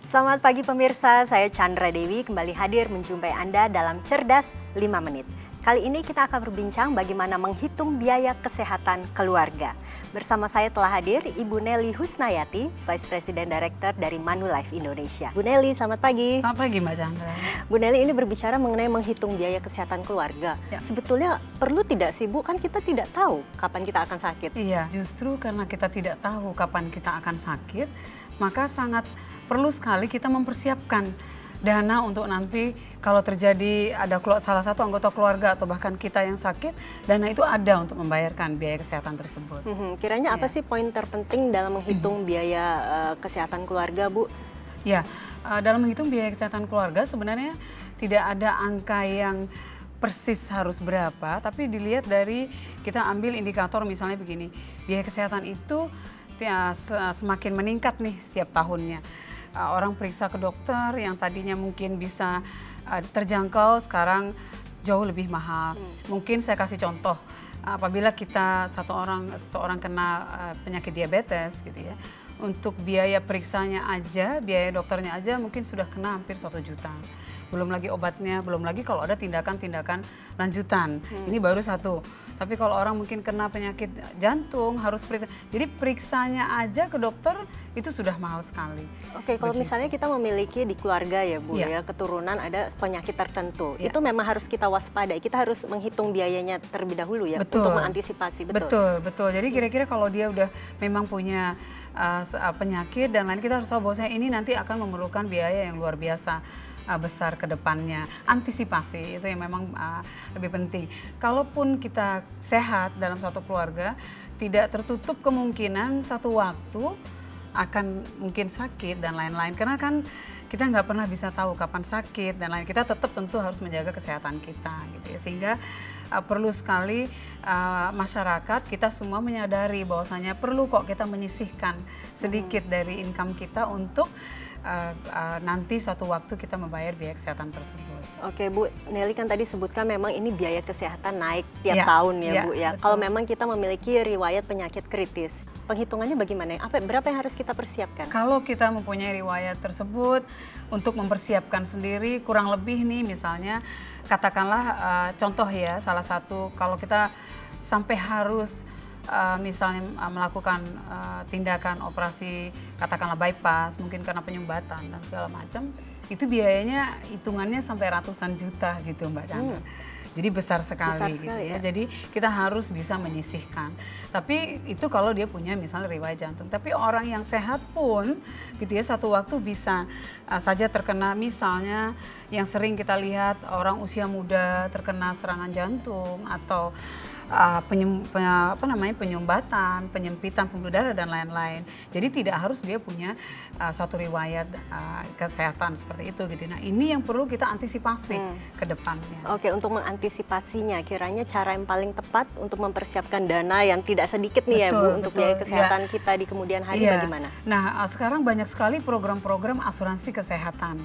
Selamat pagi pemirsa, saya Chandra Dewi kembali hadir menjumpai Anda dalam Cerdas 5 Menit. Kali ini kita akan berbincang bagaimana menghitung biaya kesehatan keluarga. Bersama saya telah hadir Ibu Nelly Husnayati, Vice President Director dari Manulife Indonesia. Bu Nelly, selamat pagi. Selamat pagi Mbak Chandra. Bu Nelly, ini berbicara mengenai menghitung biaya kesehatan keluarga. Ya. Sebetulnya perlu tidak sih Bu? Kan kita tidak tahu kapan kita akan sakit. Iya, justru karena kita tidak tahu kapan kita akan sakit, maka sangat perlu sekali kita mempersiapkan dana untuk nanti kalau terjadi ada salah satu anggota keluarga atau bahkan kita yang sakit, dana itu ada untuk membayarkan biaya kesehatan tersebut. Kiranya apa sih poin terpenting dalam menghitung biaya kesehatan keluarga, Bu? Ya, dalam menghitung biaya kesehatan keluarga sebenarnya tidak ada angka yang persis harus berapa, tapi dilihat dari kita ambil indikator misalnya begini, biaya kesehatan itu ya, semakin meningkat nih setiap tahunnya. Orang periksa ke dokter yang tadinya mungkin bisa terjangkau sekarang jauh lebih mahal. Mungkin saya kasih contoh, apabila kita seseorang kena penyakit diabetes gitu ya, untuk biaya periksanya aja, biaya dokternya aja mungkin sudah kena hampir 1 juta. Belum lagi obatnya, belum lagi kalau ada tindakan-tindakan lanjutan. Ini baru satu. Tapi kalau orang mungkin kena penyakit jantung harus periksa. Jadi periksanya aja ke dokter itu sudah mahal sekali. Oke, kalau misalnya kita memiliki di keluarga ya Bu ya, keturunan ada penyakit tertentu. Itu memang harus kita waspadai. Kita harus menghitung biayanya terlebih dahulu ya untuk mengantisipasi. Betul. Jadi kira-kira kalau dia udah memang punya penyakit dan lain, kita harus tahu bahwasanya ini nanti akan memerlukan biaya yang luar biasa besar ke depannya. Antisipasi itu yang memang lebih penting. Kalaupun kita sehat dalam satu keluarga, tidak tertutup kemungkinan satu waktu akan mungkin sakit dan lain-lain. Karena kan kita nggak pernah bisa tahu kapan sakit dan lain. Kita tetap tentu harus menjaga kesehatan kita gitu ya. Sehingga perlu sekali masyarakat kita semua menyadari bahwasanya perlu kok kita menyisihkan sedikit dari income kita untuk nanti satu waktu kita membayar biaya kesehatan tersebut. Oke Bu, Nelly kan tadi sebutkan memang ini biaya kesehatan naik tiap tahun ya Bu ya. Kalau memang kita memiliki riwayat penyakit kritis, penghitungannya bagaimana? Berapa yang harus kita persiapkan? Kalau kita mempunyai riwayat tersebut, untuk mempersiapkan sendiri kurang lebih nih misalnya, katakanlah contoh ya, salah satu kalau kita sampai harus misalnya melakukan tindakan operasi katakanlah bypass, mungkin karena penyumbatan dan segala macam, itu biayanya hitungannya sampai ratusan juta gitu Mbak Chandra. Jadi besar sekali gitu ya. Jadi kita harus bisa menyisihkan. Tapi itu kalau dia punya misalnya riwayat jantung. Tapi orang yang sehat pun gitu ya, satu waktu bisa saja terkena, misalnya yang sering kita lihat orang usia muda terkena serangan jantung atau penyumbatan, penyempitan pembuluh darah dan lain-lain. Jadi tidak harus dia punya satu riwayat kesehatan seperti itu gitu. Nah, ini yang perlu kita antisipasi ke depannya. Oke, untuk mengantisipasinya kiranya cara yang paling tepat untuk mempersiapkan dana yang tidak sedikit nih ya Bu untuk biaya kesehatan kita di kemudian hari bagaimana? Nah, sekarang banyak sekali program-program asuransi kesehatan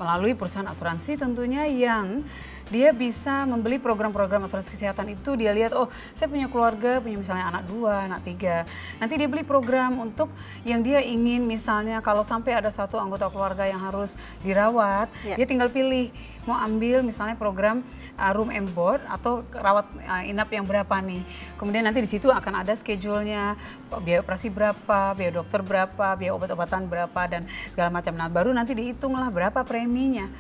melalui perusahaan asuransi tentunya yang dia bisa membeli program-program asuransi kesehatan itu. Dia lihat, oh saya punya keluarga, punya misalnya anak 2, anak 3. Nanti dia beli program untuk yang dia ingin, misalnya kalau sampai ada satu anggota keluarga yang harus dirawat, dia tinggal pilih mau ambil misalnya program room and board atau rawat inap yang berapa nih. Kemudian nanti di situ akan ada schedule-nya, biaya operasi berapa, biaya dokter berapa, biaya obat-obatan berapa dan segala macam. Nah, baru nanti dihitunglah berapa preminya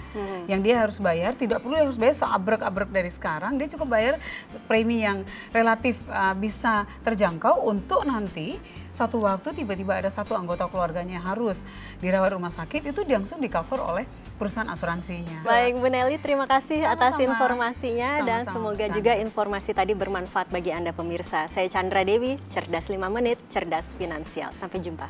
yang dia harus bayar. Tidak perlu harus bayar seabrek-abrek dari sekarang, dia cukup bayar premi yang relatif bisa terjangkau untuk nanti satu waktu tiba-tiba ada satu anggota keluarganya harus dirawat rumah sakit, itu langsung di-cover oleh perusahaan asuransinya. Baik Bu Nelly, terima kasih atas informasinya dan semoga juga informasi tadi bermanfaat bagi Anda pemirsa. Saya Chandra Dewi, Cerdas 5 Menit, Cerdas Finansial. Sampai jumpa.